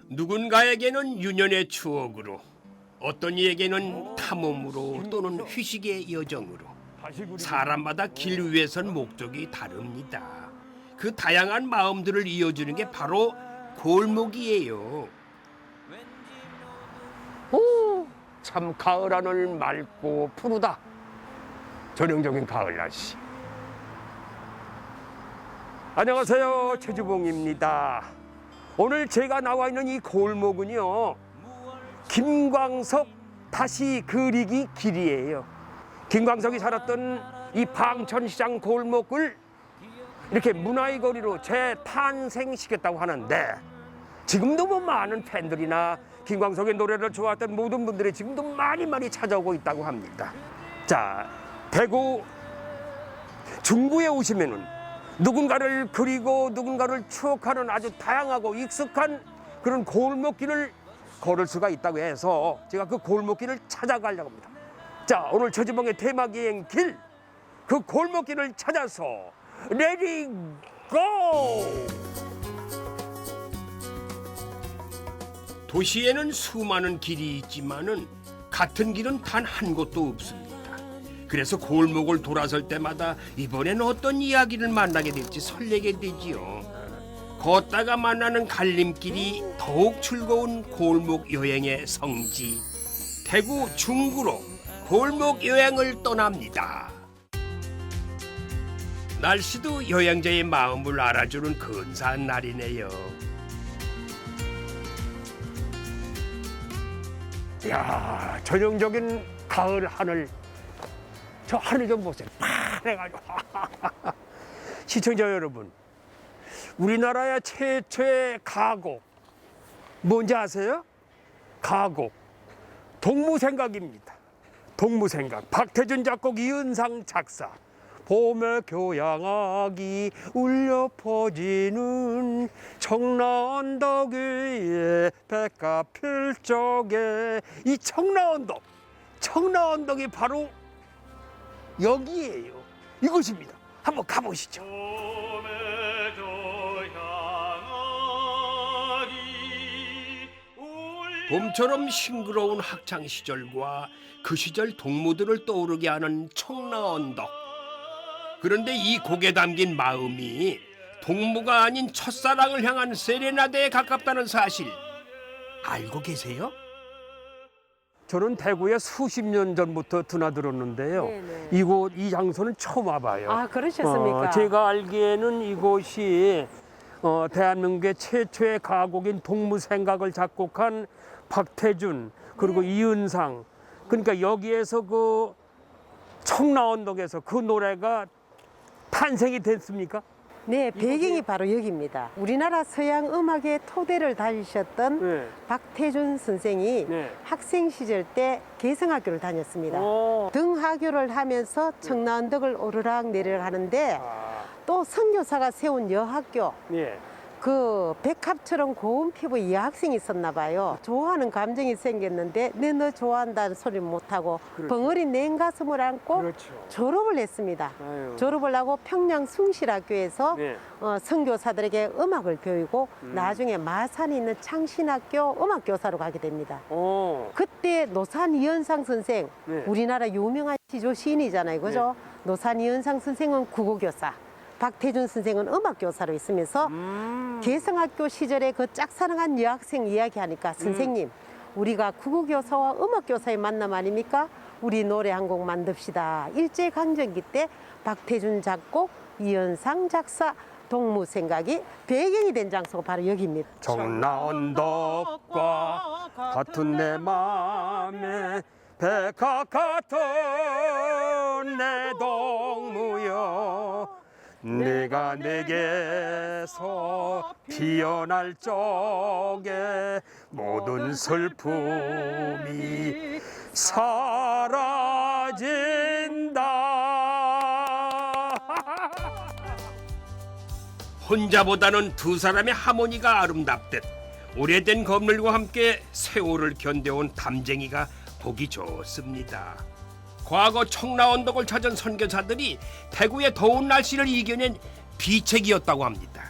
누군가에게는 유년의 추억으로, 어떤 이에게는 탐험으로 또는 휴식의 여정으로 사람마다 길 위에선 목적이 다릅니다. 그 다양한 마음들을 이어주는 게 바로 골목이에요. 오, 참 가을 하늘 맑고 푸르다. 전형적인 가을 날씨. 안녕하세요, 최주봉입니다. 오늘 제가 나와 있는 이 골목은요, 김광석 다시 그리기 길이에요. 김광석이 살았던 이 방천시장 골목을 이렇게 문화의 거리로 재탄생시켰다고 하는데, 지금도 뭐 많은 팬들이나 김광석의 노래를 좋아했던 모든 분들이 지금도 많이 찾아오고 있다고 합니다. 자, 대구 중구에 오시면은 누군가를 그리고 누군가를 추억하는 아주 다양하고 익숙한 그런 골목길을 걸을 수가 있다고 해서 제가 그 골목길을 찾아가려고 합니다. 자, 오늘 최주봉의 테마기행 길, 그 골목길을 찾아서 레디 고! 도시에는 수많은 길이 있지만은 같은 길은 단 한 곳도 없습니다. 그래서 골목을 돌아설 때마다 이번엔 어떤 이야기를 만나게 될지 설레게 되지요. 걷다가 만나는 갈림길이 더욱 즐거운 골목 여행의 성지, 대구 중구로 골목 여행을 떠납니다. 날씨도 여행자의 마음을 알아주는 근사한 날이네요. 이야, 전형적인 가을 하늘. 저 하늘 좀 보세요. 파래가지고. 시청자 여러분, 우리나라의 최초의 가곡 뭔지 아세요? 가곡 동무생각입니다. 동무생각. 박태준 작곡, 이은상 작사. 봄의 교양악이 울려 퍼지는 청라언덕 위에 백합 필 적에, 이 청라언덕이 바로 여기에요. 이곳입니다. 한번 가보시죠. 봄처럼 싱그러운 학창 시절과 그 시절 동무들을 떠오르게 하는 청라언덕. 그런데 이 곡에 담긴 마음이 동무가 아닌 첫사랑을 향한 세레나데에 가깝다는 사실 알고 계세요? 저는 대구에 수십 년 전부터 드나들었는데요. 네네. 이 장소는 처음 와봐요. 아, 그러셨습니까? 제가 알기에는 이곳이 대한민국의 최초의 가곡인 동무생각을 작곡한 박태준, 그리고 이은상, 그러니까 여기에서 그 청라언덕에서 그 노래가 탄생이 됐습니까? 네, 배경이 바로 여기입니다. 우리나라 서양 음악의 토대를 다지셨던 네. 박태준 선생이 네. 학생 시절 때 개성학교를 다녔습니다. 오. 등하교를 하면서 청라언덕을 오르락 내리락 하는데, 또 선교사가 세운 여학교, 예. 그 백합처럼 고운 피부 여학생이 있었나 봐요. 좋아하는 감정이 생겼는데 너 좋아한다는 소리를 못하고 그렇죠. 벙어리 냉 가슴을 안고 그렇죠. 졸업을 했습니다. 아유. 졸업을 하고 평양 숭실학교에서 네. 선교사들에게 음악을 배우고 나중에 마산에 있는 창신학교 음악교사로 가게 됩니다. 오. 그때 노산 이현상 선생, 네. 우리나라 유명한 시조 시인이잖아요, 그죠? 노산 이현상 선생은 국어교사, 박태준 선생은 음악교사로 있으면서 개성학교 시절에 그 짝사랑한 여학생 이야기하니까, 선생님, 우리가 국어교사와 음악교사의 만남 아닙니까? 우리 노래 한 곡 만듭시다. 일제강점기 때 박태준 작곡, 이현상 작사, 동무생각이 배경이 된 장소가 바로 여기입니다. 청라언덕과 같은 내 맘에 백합 같은 내 동무여, 내가 내게서 피어날 적에 모든 슬픔이 사라진다. 혼자보다는 두 사람의 하모니가 아름답듯 오래된 건물과 함께 세월을 견뎌온 담쟁이가 보기 좋습니다. 과거 청라언덕을 찾은 선교사들이 대구의 더운 날씨를 이겨낸 비책이었다고 합니다.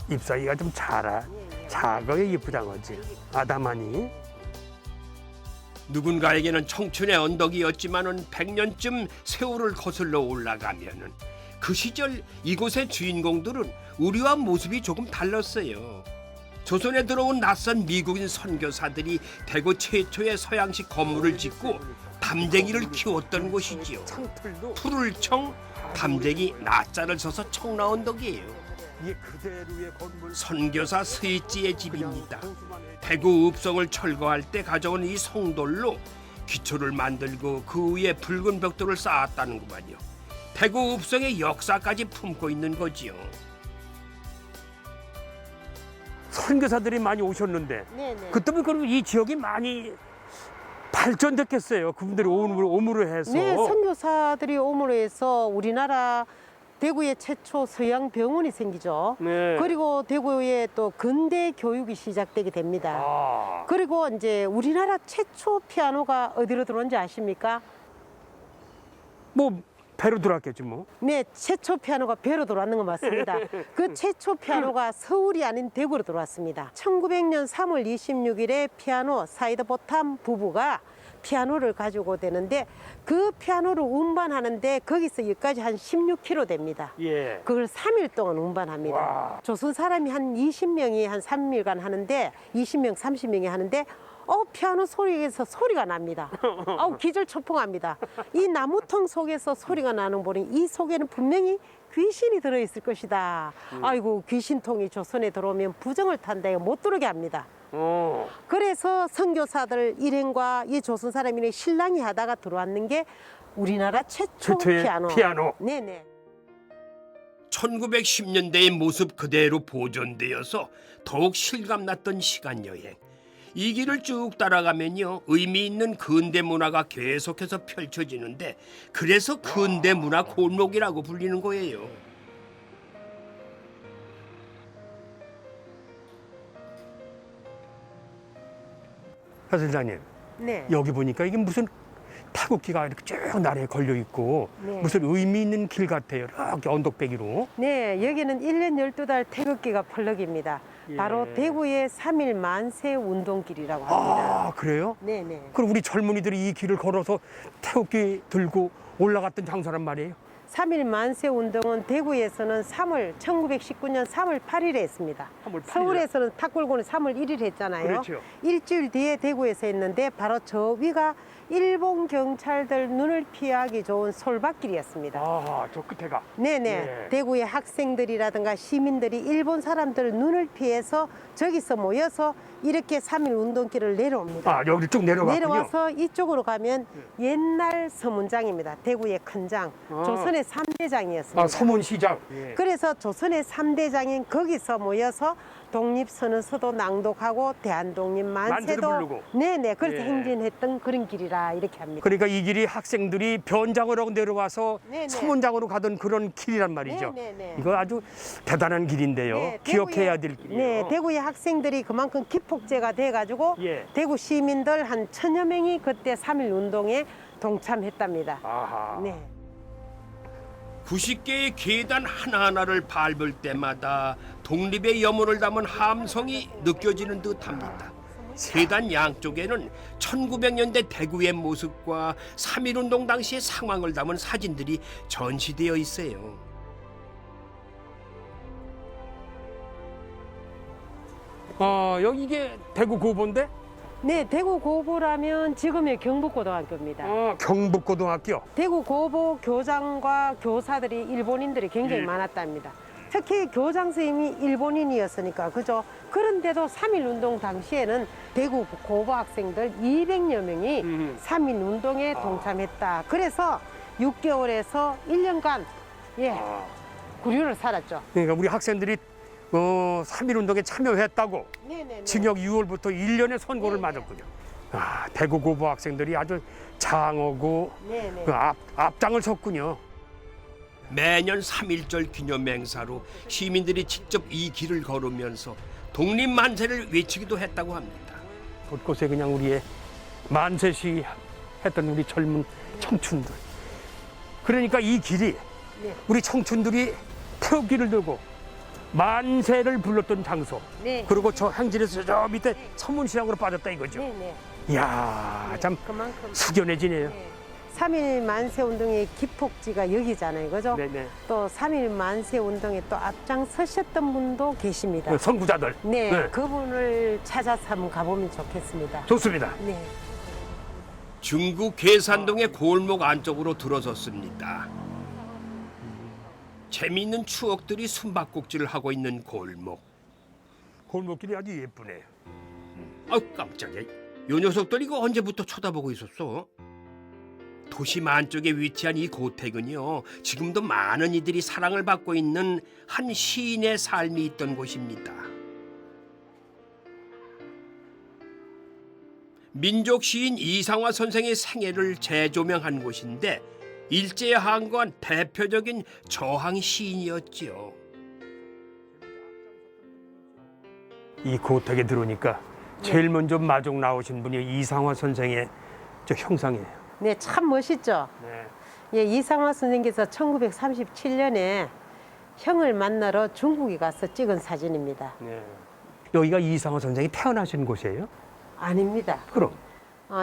잎사귀가 좀 자라. 작아요, 예쁘다 거지. 아담하니. 누군가에게는 청춘의 언덕이었지만은 100년쯤 세월을 거슬러 올라가면은 그 시절 이곳의 주인공들은 우리와 모습이 조금 달랐어요. 조선에 들어온 낯선 미국인 선교사들이 대구 최초의 서양식 건물을 짓고 담쟁이를 키웠던 곳이지요. 창틀도 풀을 청, 담쟁이 나자를 써서 청라언덕이에요. 이게 그대로의 건물. 선교사 스위지의 집입니다. 대구 읍성을 철거할 때 가져온 이 성돌로 기초를 만들고 그 위에 붉은 벽돌을 쌓았다는구만요. 대구 읍성의 역사까지 품고 있는 거지요. 선교사들이 많이 오셨는데 네네. 그 때문에 그럼 이 지역이 많이 발전됐겠어요. 그분들이 오므로 해서. 네, 선교사들이 오므로 해서 우리나라 대구에 최초 서양 병원이 생기죠. 네. 그리고 대구에 또 근대 교육이 시작되게 됩니다. 아, 그리고 이제 우리나라 최초 피아노가 어디로 들어온지 아십니까? 뭐 배로 들어왔겠지 뭐. 네, 최초 피아노가 배로 들어왔는 건 맞습니다. 그 최초 피아노가 서울이 아닌 대구로 들어왔습니다. 1900년 3월 26일에 피아노 사이드 보탐 부부가 피아노를 가지고 되는데 그 피아노를 운반하는데 거기서 여기까지 한 16km 됩니다. 예. 그걸 3일 동안 운반합니다. 와. 조선 사람이 한 20명이 한 3일간 하는데 20명, 30명이 하는데 피아노 소리에서 소리가 납니다. 기절초풍합니다. 이 나무통 속에서 소리가 나는 보니 이 속에는 분명히 귀신이 들어있을 것이다. 아이고 귀신통이 조선에 들어오면 부정을 탄다. 못 들어오게 합니다. 그래서 선교사들 일행과 이 조선 사람이 신랑이 하다가 들어왔는 게 우리나라 최초의 피아노. 네네. 1910년대의 모습 그대로 보존되어서 더욱 실감났던 시간 여행. 이 길을 쭉 따라가면요, 의미 있는 근대 문화가 계속해서 펼쳐지는데 그래서 근대 문화 골목이라고 불리는 거예요. 사실장님, 네. 여기 보니까 이게 무슨 태극기가 이렇게 쭉 나라에 걸려 있고 네. 무슨 의미 있는 길 같아요. 이렇게 언덕배기로. 네, 여기는 1년 12달 태극기가 펄럭입니다. 예. 바로 대구의 3일 만세 운동길이라고 합니다. 아, 그래요? 네네. 그럼 우리 젊은이들이 이 길을 걸어서 태극기 들고 올라갔던 장사란 말이에요? 3일 만세 운동은 대구에서는 1919년 3월 8일에 했습니다. 3월 8일. 서울에서는 탁골고는 3월 1일 했잖아요. 그렇죠. 일주일 뒤에 대구에서 했는데 바로 저 위가 일본 경찰들 눈을 피하기 좋은 솔밭길이었습니다. 아, 저 끝에가. 네네. 예. 대구의 학생들이라든가 시민들이 일본 사람들 눈을 피해서 저기서 모여서 이렇게 3일 운동길을 내려옵니다. 아, 여기 쭉 내려왔군요. 내려와서 이쪽으로 가면 옛날 서문장입니다. 대구의 큰 장, 아. 조선의 3대장이었습니다. 아, 서문시장. 예. 그래서 조선의 3대장인 거기서 모여서 독립선언서도 낭독하고 대한독립 만세도 만세도 부르고. 네네 그래서 예. 행진했던 그런 길이라 이렇게 합니다. 그러니까 이 길이 학생들이 변장을 하고 내려와서 네네. 서문장으로 가던 그런 길이란 말이죠. 네네네. 이거 아주 대단한 길인데요. 네, 기억해야 대구의- 될 길이에요. 네, 대구의 학생들이 그만큼 기폭제가 돼가지고 예. 대구 시민들 한 1000여 명이 그때 3.1 운동에 동참했답니다. 아하. 네. 90개의 계단 하나하나를 밟을 때마다 독립의 염원을 담은 함성이 느껴지는 듯합니다. 계단 양쪽에는 1900년대 대구의 모습과 3.1운동 당시의 상황을 담은 사진들이 전시되어 있어요. 여기 이게 대구 고보인데? 네, 대구 고보라면 지금의 경북고등학교입니다. 경북고등학교. 대구 고보 교장과 교사들이 일본인들이 굉장히 예. 많았답니다. 특히 교장 선생님이 일본인이었으니까 그죠. 그런데도 3.1 운동 당시에는 대구 고보 학생들 200여 명이 3.1 운동에 동참했다. 그래서 6개월에서 1년간 구류를 살았죠. 그러니까 우리 학생들이 3.1 운동에 참여했다고 네네네. 징역 6월부터 1년의 선고를 네네. 맞았군요. 대구 고보 학생들이 아주 장하고 네네. 그 앞장을 섰군요. 매년 3.1절 기념 행사로 시민들이 직접 이 길을 걸으면서 독립만세를 외치기도 했다고 합니다. 곳곳에 그냥 우리의 만세시 했던 우리 젊은 청춘들. 그러니까 이 길이 네. 우리 청춘들이 태극기를 들고 만세를 불렀던 장소. 네. 그리고 저 행진에서 저 밑에 서문시장으로 빠졌다 이거죠. 네네. 이야, 참 그만큼. 숙연해지네요. 네. 3.1 만세 운동의 기폭지가 여기잖아요, 그죠? 네네. 또 3.1 만세 운동에 또 앞장서셨던 분도 계십니다. 선구자들. 네, 그분을 찾아서 한번 가보면 좋겠습니다. 좋습니다. 네. 중구 계산동의 골목 안쪽으로 들어섰습니다. 재미있는 추억들이 숨바꼭질을 하고 있는 골목. 골목길이 아주 예쁘네요. 아우 깜짝이야. 요 녀석들 이거 언제부터 쳐다보고 있었어? 도심 안쪽에 위치한 이 고택은요, 지금도 많은 이들이 사랑을 받고 있는 한 시인의 삶이 있던 곳입니다. 민족 시인 이상화 선생의 생애를 재조명한 곳인데 일제에 항거한 대표적인 저항 시인이었지요. 이 고택에 들어오니까 제일 먼저 마중 나오신 분이 이상화 선생의 저 형상이에요. 네, 참 멋있죠? 네. 예, 이상화 선생께서 1937년에 형을 만나러 중국에 가서 찍은 사진입니다. 네. 여기가 이상화 선생이 태어나신 곳이에요? 아닙니다. 그럼.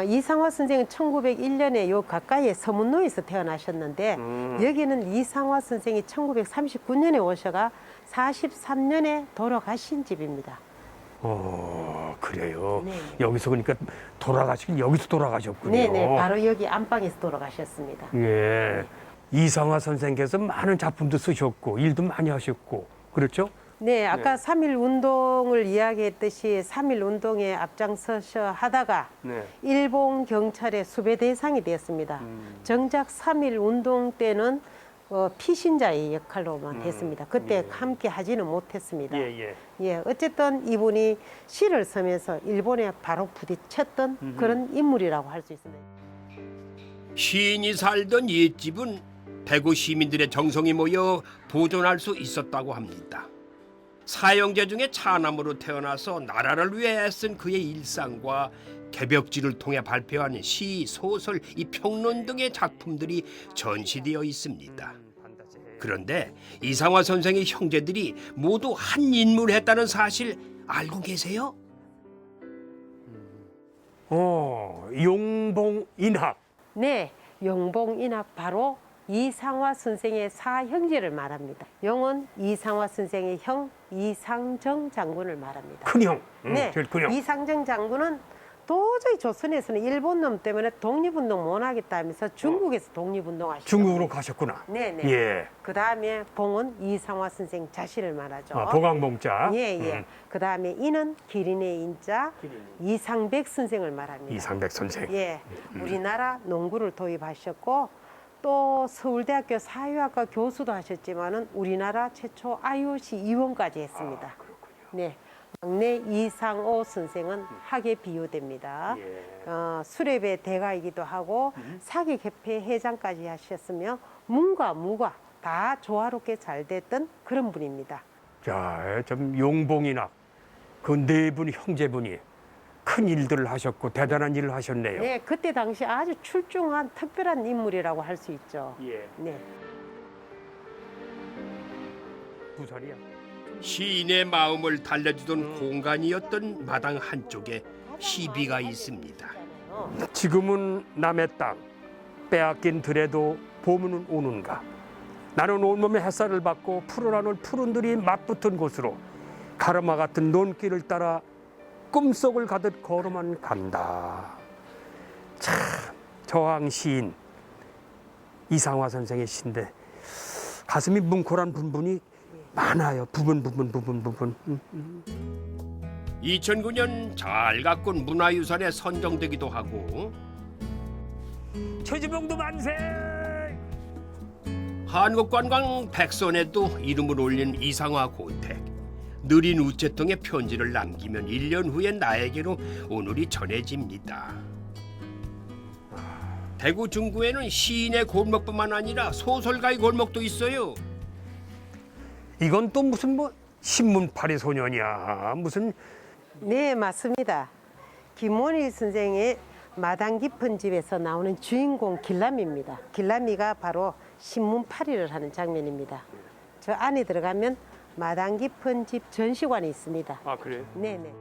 이상화 선생은 1901년에 요 가까이에 서문로에서 태어나셨는데 여기는 이상화 선생이 1939년에 오셔가 43년에 돌아가신 집입니다. 그래요. 네. 여기서 그러니까 돌아가시긴 여기서 돌아가셨군요. 네네, 바로 여기 안방에서 돌아가셨습니다. 예. 이상화 선생께서 많은 작품도 쓰셨고 일도 많이 하셨고 그렇죠? 네, 아까 3.1 운동을 이야기했듯이 3.1 운동에 앞장서셔 하다가 네. 일본 경찰의 수배 대상이 되었습니다. 정작 3.1 운동 때는 피신자의 역할로만 했습니다. 그때 함께 하지는 못했습니다. 예. 예, 어쨌든 이분이 시를 쓰면서 일본에 바로 부딪혔던 그런 인물이라고 할 수 있습니다. 시인이 살던 옛집은 대구 시민들의 정성이 모여 보존할 수 있었다고 합니다. 사형제 중에 차남으로 태어나서 나라를 위해 애쓴 그의 일상과 개벽지를 통해 발표한 시, 소설, 이 평론 등의 작품들이 전시되어 있습니다. 그런데 이상화 선생의 형제들이 모두 한 인물했다는 사실 알고 계세요? 용봉인학. 네, 용봉인학 바로 이상화 선생의 사형제를 말합니다. 용은 이상화 선생의 형 이상정 장군을 말합니다. 큰형. 네, 제일 큰형. 이상정 장군은 도저히 조선에서는 일본 놈 때문에 독립운동 못 하겠다 하면서 중국에서 독립운동하셨죠. 중국으로 가셨구나. 네네. 예. 그 다음에 봉은 이상화 선생 자신을 말하죠. 봉황봉자. 예. 그 다음에 이는 기린의 인자 이상백 선생을 말합니다. 이상백 선생. 예. 우리나라 농구를 도입하셨고 또 서울대학교 사회학과 교수도 하셨지만은 우리나라 최초 IOC 의원까지 했습니다. 그렇군요. 네. 막내 이상호 선생은 학예 비유대입니다. 수렵의 대가이기도 하고 사기협회 회장까지 하셨으며 문과 무과 다 조화롭게 잘 됐던 그런 분입니다. 자, 좀 용봉인학. 그 네 분 형제분이 큰 일들을 하셨고 대단한 일을 하셨네요. 네, 그때 당시 아주 출중한 특별한 인물이라고 할 수 있죠. 예. 네. 두 살이야. 시인의 마음을 달래주던 공간이었던 마당 한쪽에 시비가 있습니다. 지금은 남의 땅 빼앗긴 들에도 봄은 오는가. 나는 온몸에 햇살을 받고 푸른 하늘 푸른들이 맞붙은 곳으로 가르마 같은 논길을 따라 꿈속을 가듯 걸어만 간다. 참 저항 시인 이상화 선생의 시인데 가슴이 뭉클한 부분이 많아요. 부분. 2009년 잘 가꾼 문화유산에 선정되기도 하고 최지봉도 만세! 한국관광 백선에도 이름을 올린 이상화 고택. 느린 우체통에 편지를 남기면 1년 후에 나에게로 오늘이 전해집니다. 대구 중구에는 시인의 골목뿐만 아니라 소설가의 골목도 있어요. 이건 또 무슨 뭐 신문파리 소년이야. 무슨 네, 맞습니다. 김원일 선생의 마당 깊은 집에서 나오는 주인공 길람입니다. 길람이가 바로 신문파리를 하는 장면입니다. 저 안에 들어가면 마당 깊은 집 전시관이 있습니다. 아 그래요? 네네.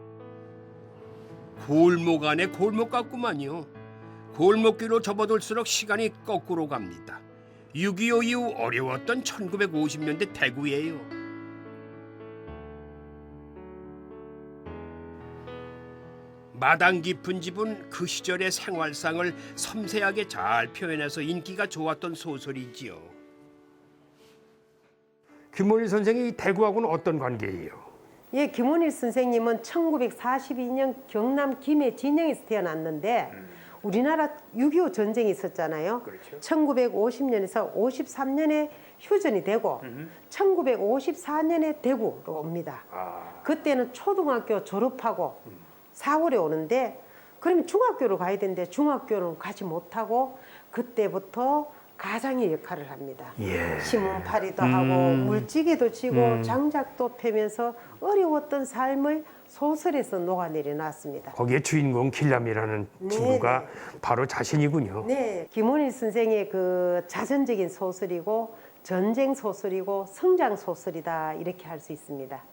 골목 안에 골목 같구만요. 골목길로 접어들수록 시간이 거꾸로 갑니다. 6.25 이후 어려웠던 1950년대 대구예요. 마당 깊은 집은 그 시절의 생활상을 섬세하게 잘 표현해서 인기가 좋았던 소설이지요. 김원일 선생이 대구하고는 어떤 관계예요? 예, 김원일 선생님은 1942년 경남 김해 진영에서 태어났는데 우리나라 6.25 전쟁이 있었잖아요. 그렇죠. 1950년에서 53년에 휴전이 되고 1954년에 대구로 옵니다. 그때는 초등학교 졸업하고 4월에 오는데 그러면 중학교로 가야 되는데 중학교는 가지 못하고 그때부터 가장의 역할을 합니다. 예. 신문팔이도 하고 물지개도 치고 장작도 패면서 어려웠던 삶을 소설에서 녹아내려 놨습니다. 거기에 주인공 길람이라는 친구가 바로 자신이군요. 네, 김원일 선생의 그 자전적인 소설이고 전쟁 소설이고 성장 소설이다 이렇게 할 수 있습니다.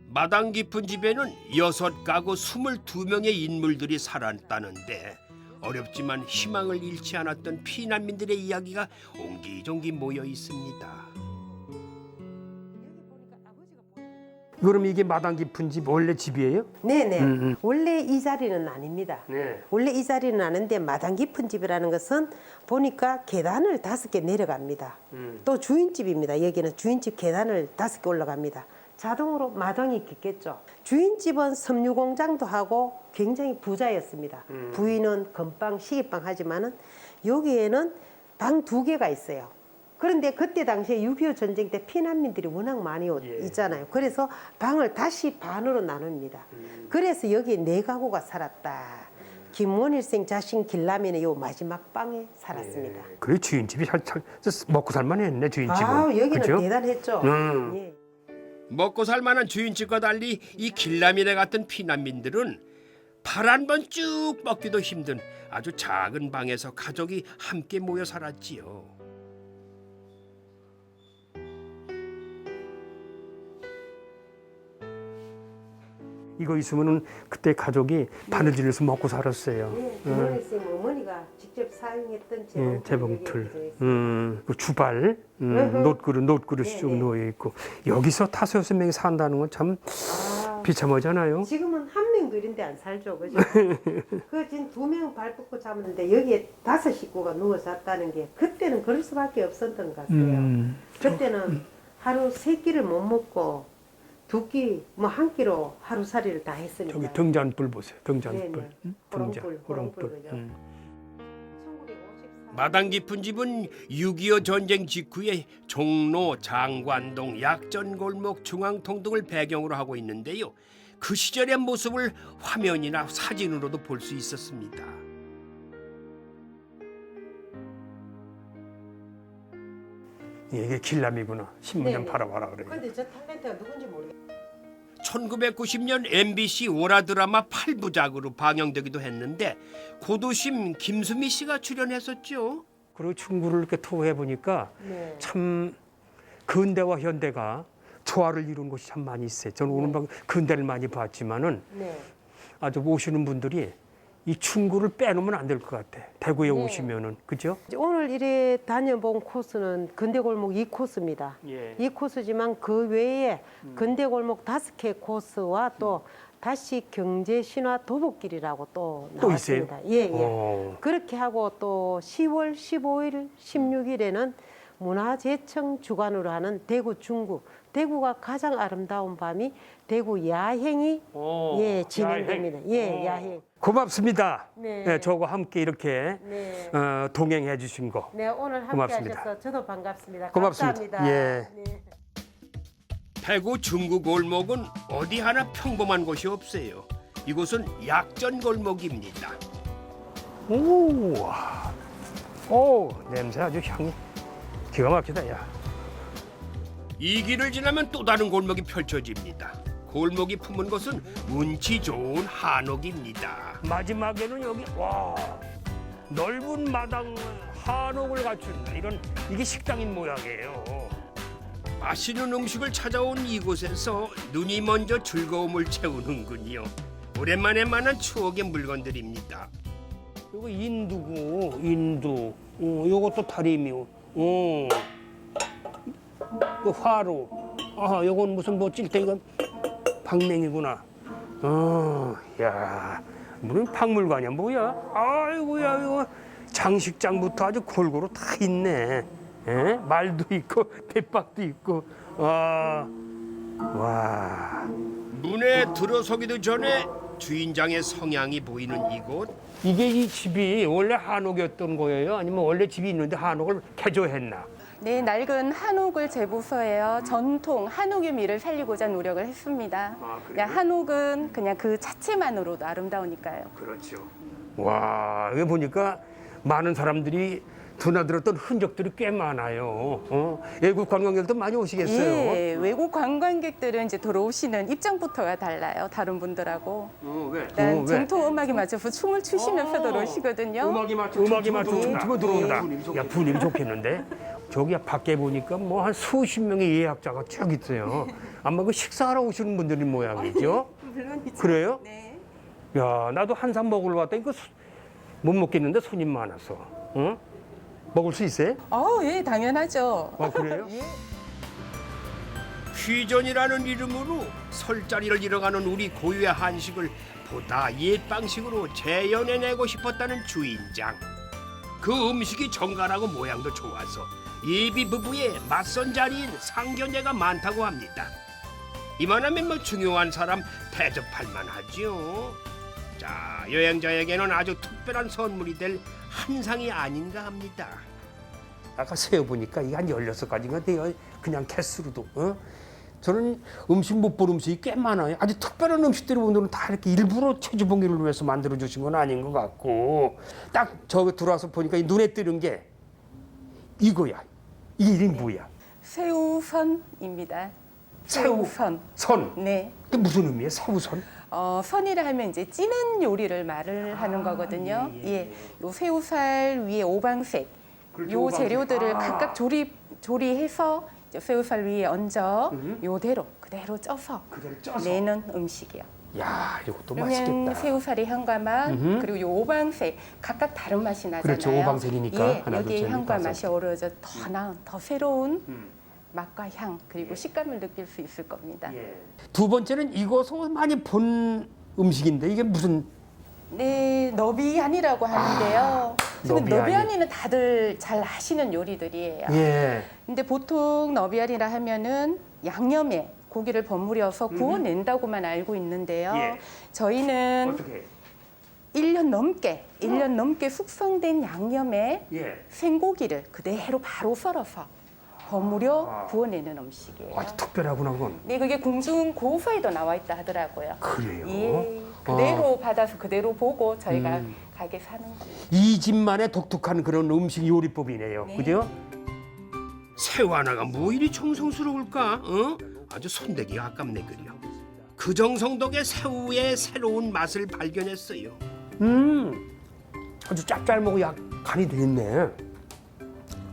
마당 깊은 집에는 6가구 22명의 인물들이 살았다는데 어렵지만 희망을 잃지 않았던 피난민들의 이야기가 옹기종기 모여 있습니다. 그럼 이게 마당 깊은 집 원래 집이에요? 네네. 원래 이 자리는 아닙니다. 네. 원래 이 자리는 아닌데 마당 깊은 집이라는 것은 보니까 계단을 5개 내려갑니다. 또 주인집입니다. 여기는 주인집 계단을 5개 올라갑니다. 자동으로 마당이 깊겠죠. 주인집은 섬유 공장도 하고 굉장히 부자였습니다. 부인은 건빵, 시계빵 하지만은 여기에는 방 2개가 있어요. 그런데 그때 당시에 6.25 전쟁 때 피난민들이 워낙 많이 있잖아요. 그래서 방을 다시 반으로 나눕니다. 그래서 여기 4가구가 살았다. 김원일생 자신 길라면의 요 마지막 방에 살았습니다. 그래 주인집이 잘 먹고 살만했네 주인집은. 아, 여기는 그죠? 대단했죠. 예. 먹고 살만한 주인집과 달리 이 길라미네 같은 피난민들은 발 한 번 쭉 뻗기도 힘든 아주 작은 방에서 가족이 함께 모여 살았지요. 이거 있으면은 그때 가족이 바느질해서 먹고 살았어요. 예, 김원일생 어머니가 직접 사용했던 재봉틀, 그 주발, 노트그릇이 네, 쭉 네. 놓여 있고 여기서 5-6명이 산다는 건 참 비참하잖아요. 지금은 한 명도 이런 데 안 살죠, 그죠? 그 지금 2명 발 뻗고 자는데 여기에 5 식구가 누워 잤다는 게 그때는 그럴 수밖에 없었던 것 같아요. 그때는 하루 3끼를 못 먹고 2끼, 뭐 1끼로 하루살이를 다 했으니까. 저기 등잔불 보세요. 등잔불. 네네. 등잔, 호롱불, 호롱불. 그죠? 1954 마당 깊은 집은 6.25 전쟁 직후에 종로, 장관동, 약전골목, 중앙통 등을 배경으로 하고 있는데요. 그 시절의 모습을 화면이나 사진으로도 볼 수 있었습니다. 이게 길람이구나. 신문 좀 네네. 팔아봐라 그래. 근데 저 탤런트가 누군지 모르겠어요. 1990년 MBC 월화 드라마 8부작으로 방영되기도 했는데 고도심 김수미 씨가 출연했었죠. 그리고 충구를 이렇게 토해 보니까 네. 참 근대와 현대가 조화를 이룬 곳이 참 많이 있어요. 저는 오늘 방 근대를 많이 봤지만은 네. 아주 오시는 분들이 이 충구를 빼놓으면 안 될 것 같아. 대구에 네. 오시면은 그죠? 이제 오늘 이래 다녀본 코스는 근대골목 2코스입니다. 예. 2코스지만 그 외에 근대골목 5개 코스와 또 다시 경제신화 도보길이라고 또 또 나왔습니다. 있어요? 예, 예. 오. 그렇게 하고 또 10월 15일, 16일에는 문화재청 주관으로 하는 대구 중구, 대구가 가장 아름다운 밤이 대구 야행이 오, 예, 진행됩니다. 야행. 예, 오. 야행. 고맙습니다. 네. 네, 저와 함께 이렇게 네. 동행해 주신 거. 네, 오늘 함께 고맙습니다. 하셔서 저도 반갑습니다. 고맙습니다. 감사합니다. 예. 네. 대구 중구 골목은 어디 하나 평범한 곳이 없어요. 이곳은 약전 골목입니다. 오, 오, 냄새 아주 향이 기가 막히다, 야. 이 길을 지나면 또 다른 골목이 펼쳐집니다. 골목이 품은 것은 운치 좋은 한옥입니다. 마지막에는 여기 와 넓은 마당 한옥을 갖춘 이런 이게 식당인 모양이에요. 맛있는 음식을 찾아온 이곳에서 눈이 먼저 즐거움을 채우는군요. 오랜만에 만난 추억의 물건들입니다. 요거 인두고 인두. 요것도 다리미요. 그 화로. 아, 요건 무슨 뭐 찔 때 이건 박냉이구나. 야, 무슨 박물관이야 뭐야? 아이고야 이거 장식장부터 아주 골고루 다 있네. 에? 말도 있고 대박도 있고. 와. 문에 들어서기도 전에 주인장의 성향이 보이는 이곳. 이게 이 집이 원래 한옥이었던 거예요? 아니면 원래 집이 있는데 한옥을 개조했나? 네, 낡은 한옥을 재부서해요. 전통 한옥의 미를 살리고자 노력을 했습니다. 아, 그래요? 그냥 한옥은 그냥 그 자체만으로도 아름다우니까요. 그렇죠. 와, 여기 보니까 많은 사람들이 드나들었던 흔적들이 꽤 많아요. 외국 관광객도 많이 오시겠어요. 예, 외국 관광객들은 이제 들어오시는 입장부터가 달라요. 다른 분들하고. 왜? 일단 전통 음악에 맞춰서 춤을 추시면서 들어오시거든요. 음악이 맞춰 춤추고 들어온다. 야, 분위기 좋겠는데? 저기 밖에 보니까 뭐 한 수십 명의 예약자가 쭉 있어요. 아마 그 식사하러 오시는 분들이 모양이죠? 물론이죠. 그래요? 네. 야, 나도 한상 먹으러 왔다. 이거 못 먹겠는데 손님 많아서. 응? 먹을 수 있어요? 예, 당연하죠. 아, 그래요? 퀴전이라는 이름으로 설자리를 잃어가는 우리 고유의 한식을 보다 옛 방식으로 재현해내고 싶었다는 주인장. 그 음식이 정갈하고 모양도 좋아서 예비 부부의 맞선 자리인 상견례가 많다고 합니다. 이만하면 뭐 중요한 사람 대접할 만하지요. 자, 여행자에게는 아주 특별한 선물이 될 한상이 아닌가 합니다. 아까 세어보니까 이게 한 16가지가 돼요. 그냥 개수로도. 저는 음식 못 본 음식이 꽤 많아요. 아주 특별한 음식들이 오늘은 다 이렇게 일부러 최주봉이를 위해서 만들어주신 건 아닌 것 같고 딱 저기 들어와서 보니까 눈에 띄는 게 이거야. 이 이름이 뭐야? 새우선입니다. 새우. 새우선. 선. 네. 그게 무슨 의미예요? 새우선? 선이라 하면 이제 찌는 요리를 말을 하는 거거든요. 예. 요 새우살 위에 오방색. 그렇죠, 요 오방색. 재료들을 각각 조리해서 이제 새우살 위에 얹어 그대로 쪄서 그대로 쪄서. 내는 음식이요. 야, 이것도 그러면 맛있겠다. 새우살의 향과 맛 그리고 요 오방색 각각 다른 맛이 나잖아요. 그렇죠, 오방색이니까. 예, 하나, 둘, 여기에 셋, 넷, 향과 다섯. 맛이 어우러져 더 나은, 더 새로운 맛과 향 그리고 식감을 느낄 수 있을 겁니다. 예. 두 번째는 이것을 많이 본 음식인데 이게 무슨 네, 너비안이라고 하는데요. 너비아니. 너비안이는 다들 잘 아시는 요리들이에요. 예. 근데 보통 너비안이라 하면은 양념에 고기를 버무려서 구워낸다고만 알고 있는데요. 예. 저희는 어떻게? 1년 넘게 숙성된 양념에 예. 생고기를 그대로 바로 썰어서 버무려 구워내는 음식이에요. 아주 특별하구나 그건. 네, 그게 공중 고서에도 나와 있다 하더라고요. 그래요? 예, 그대로 받아서 그대로 보고 저희가 가게 사는 겁니다. 이 집만의 독특한 그런 음식 요리법이네요. 네. 그죠? 새우 하나가 뭐 이리 정성스러울까? 아주 손대기가 아깝네 그려. 그 정성 덕에 새우의 새로운 맛을 발견했어요. 아주 짭짤하고 약 간이 돼 있네.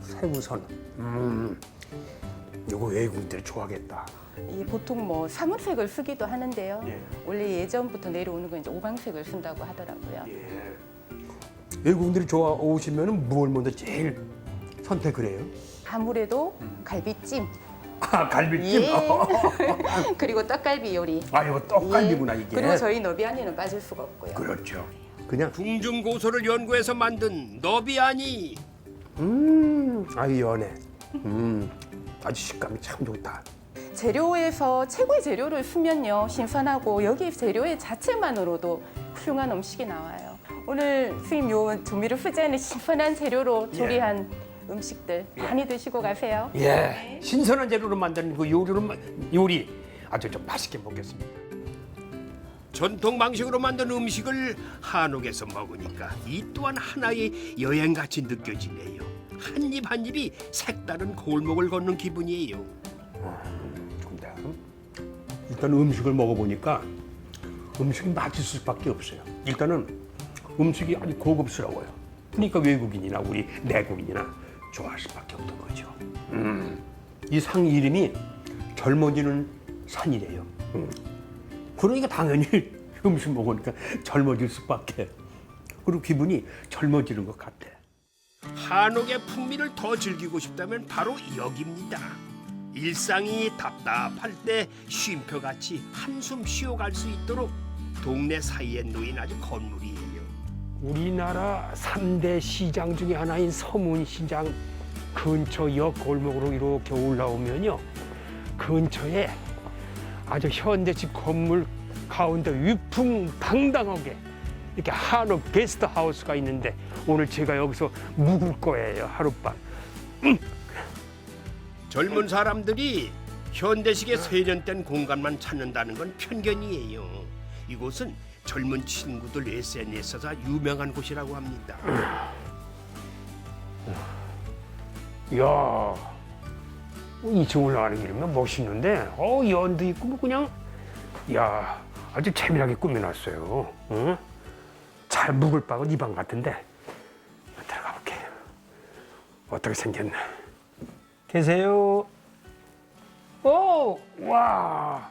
새우선. 이거 외국인들이 좋아하겠다. 보통 뭐 사문색을 쓰기도 하는데요. 예. 원래 예전부터 내려오는 건 이제 오방색을 쓴다고 하더라고요. 예. 외국인들이 오시면은 뭘 먼저 제일 선택을 해요? 아무래도 갈비찜, 아, 갈비찜. 예. 그리고 떡갈비 요리. 아, 이거 떡갈비구나 예. 이게. 그리고 저희 너비안이는 빠질 수가 없고요. 그렇죠. 그냥 궁중고소를 연구해서 만든 너비아니. 아유 연해. 아주 식감이 참 좋다. 재료에서 최고의 재료를 쓰면요 신선하고 여기 재료의 자체만으로도 훌륭한 음식이 나와요. 오늘 선생님 요 조미료 쓰지 않은 신선한 재료로 조리한 음식들 많이 드시고 가세요. 예, 신선한 재료로 만드는 그 요리 아주 좀 맛있게 먹겠습니다. 전통 방식으로 만든 음식을 한옥에서 먹으니까 이 또한 하나의 여행같이 느껴지네요. 한 입 한 입이 색다른 골목을 걷는 기분이에요. 좋다. 일단 음식을 먹어보니까 음식이 맛있을 수밖에 없어요. 일단은 음식이 아주 고급스러워요. 그러니까 외국인이나 우리 내국인이나 좋아할 수밖에 없던 거죠. 이 상 이름이 젊어지는 산이래요. 그러니까 당연히 음식 먹으니까 젊어질 수밖에. 그리고 기분이 젊어지는 것 같아. 한옥의 풍미를 더 즐기고 싶다면 바로 여기입니다. 일상이 답답할 때 쉼표같이 한숨 쉬어갈 수 있도록 동네 사이에 놓인 아주 건물이에요. 우리나라 3대 시장 중에 하나인 서문시장 근처 역 골목으로 이렇게 올라오면요. 근처에 아주 현대식 건물 가운데 위풍당당하게 이렇게 한옥 게스트하우스가 있는데 오늘 제가 여기서 묵을 거예요. 하룻밤. 젊은 사람들이 현대식의 세련된 공간만 찾는다는 건 편견이에요. 이곳은 젊은 친구들 SNS에서 유명한 곳이라고 합니다. 이야, 2층 올라가는 길이면 멋있는데, 연도 있고 뭐 그냥, 야, 아주 재미나게 꾸며놨어요. 응? 잘 묵을 방은 이 방 같은데 들어가 볼게. 어떻게 생겼나? 계세요? 와,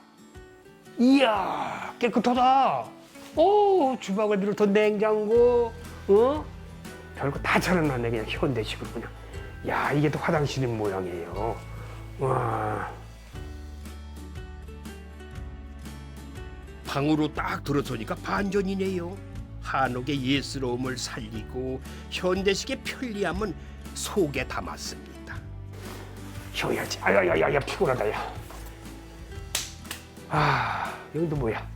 이야, 깨끗하다. 주방을 비롯한 냉장고, 별거 다 차려놨네. 그냥 현대식으로 그냥. 야, 이게 또 화장실인 모양이에요. 와. 방으로 딱 들어서니까 반전이네요. 한옥의 예스러움을 살리고 현대식의 편리함은 속에 담았습니다. 쉬어야지. 아야야야야, 피곤하다, 야. 여기도 뭐야?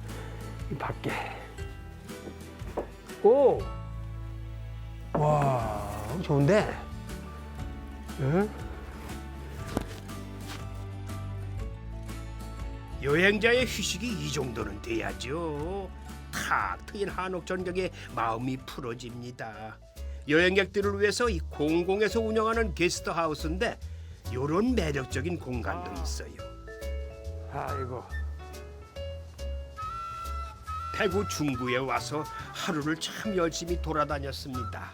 이 밖에. 와, 좋은데? 응? 여행자의 휴식이 이 정도는 돼야죠. 탁 트인 한옥 전경에 마음이 풀어집니다. 여행객들을 위해서 이 공공에서 운영하는 게스트하우스인데 이런 매력적인 공간도 있어요. 아이고. 대구 중구에 와서 하루를 참 열심히 돌아다녔습니다.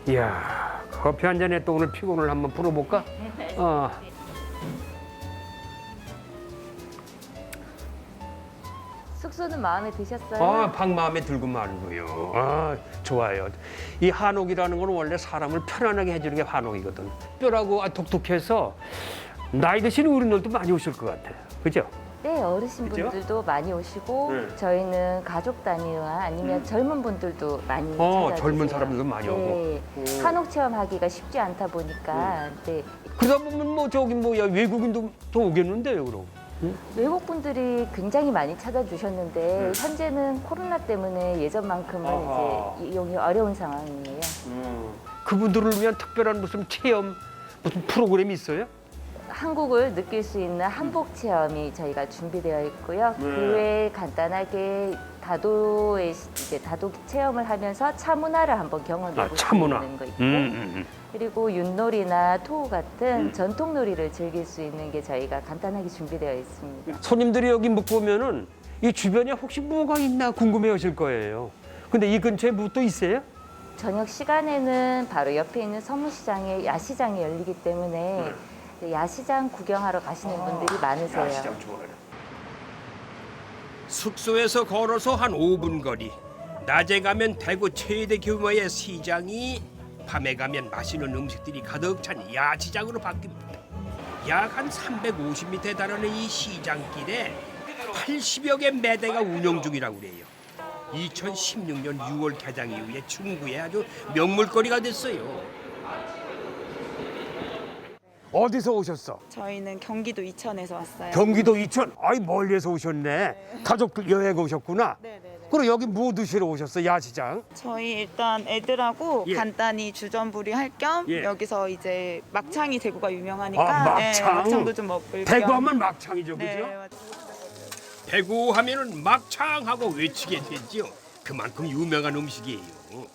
이야, 커피 한 잔에 또 오늘 피곤을 한번 풀어볼까? 숙소는 마음에 드셨어요? 방 마음에 들고 말고요. 좋아요. 이 한옥이라는 건 원래 사람을 편안하게 해주는 게 한옥이거든. 특별하고 독특해서 나이 드신 어른들도 많이 오실 것 같아요. 그죠? 네, 어르신분들도 많이 오시고 저희는 가족 단위나 아니면 젊은 분들도 많이 찾아주세요. 젊은 사람들도 많이 오고. 네, 한옥 체험하기가 쉽지 않다 보니까 네, 그러다 보면 뭐 저기 뭐야 외국인도 또 오겠는데요, 그럼. 외국 분들이 굉장히 많이 찾아주셨는데 현재는 코로나 때문에 예전만큼은 이제 이용이 어려운 상황이에요. 그분들을 위한 특별한 무슨 체험, 무슨 프로그램이 있어요? 한국을 느낄 수 있는 한복 체험이 저희가 준비되어 있고요. 그 외에 간단하게 다도의 이제 다도 체험을 하면서 차 문화를 한번 경험해 볼 수 차 문화. 있는 거 있고, 그리고 윷놀이나 토 같은 전통 놀이를 즐길 수 있는 게 저희가 간단하게 준비되어 있습니다. 손님들이 여기 묵고 오면은 이 주변에 혹시 뭐가 있나 궁금해하실 거예요. 근데 이 근처에 뭐 또 있어요? 저녁 시간에는 바로 옆에 있는 서문시장에 야시장이 열리기 때문에 야시장 구경하러 가시는 분들이 많으세요. 좋아요. 숙소에서 걸어서 한 5분 거리. 낮에 가면 대구 최대 규모의 시장이 밤에 가면 맛있는 음식들이 가득 찬 야시장으로 바뀝니다. 약 한 350m에 달하는 이 시장길에 80여 개 매대가 운영 중이라고 그래요. 2016년 6월 개장 이후에 중구에 아주 명물거리가 됐어요. 어디서 오셨어? 저희는 경기도 이천에서 왔어요. 경기도 이천. 아이 멀리에서 오셨네. 가족들 여행 오셨구나. 네네네. 그럼 여기 뭐 드시러 오셨어? 야시장? 저희 일단 애들하고 예. 간단히 주전부리 할 겸 예. 여기서 이제 막창이 대구가 유명하니까 막창. 막창도 좀 먹을 대구 겸. 하면 막창이죠, 그죠? 네, 맞아요. 대구 하면은 막창하고 외치게 되죠. 그만큼 유명한 음식이에요.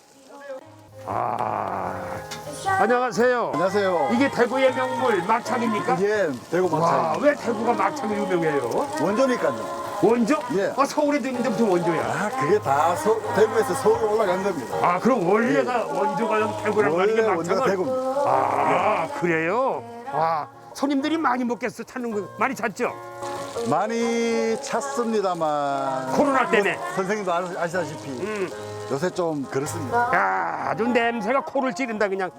안녕하세요. 안녕하세요. 이게 대구의 명물 막창입니까? 이게 대구 와, 막창 왜 대구가 막창이 유명해요? 원조니까요. 원조? 예. 서울에도 있는데 무슨 원조야? 아, 그게 다 대구에서 서울로 올라간 겁니다. 아, 그럼 원래가 원조가 대구란 말이게 원래 원조가 막창은? 대구입니다. 아, 그래요? 와, 손님들이 많이 먹겠어. 찾는 거 많이 찾죠? 많이 찼습니다만 코로나 때문에. 뭐, 선생님도 아시다시피 요새 좀 그렇습니다. 야, 아주 냄새가 코를 찌른다 그냥.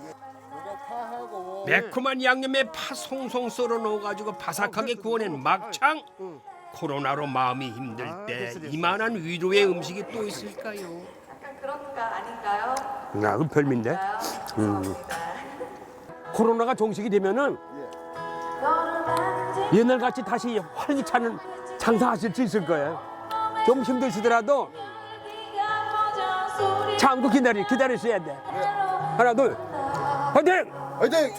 매콤한 양념에 파 송송 썰어 넣어가지고 바삭하게 구워낸 막창. 코로나로 마음이 힘들 때 이만한 위로의 음식이 또 있을까요? 야, 그 별미인데? 코로나가 종식이 되면은 옛날같이 다시 활기차는 장사하실 수 있을 거예요. 좀 힘드시더라도 참고 기다리셔야 돼. 하나, 둘, 화이팅! 화이팅!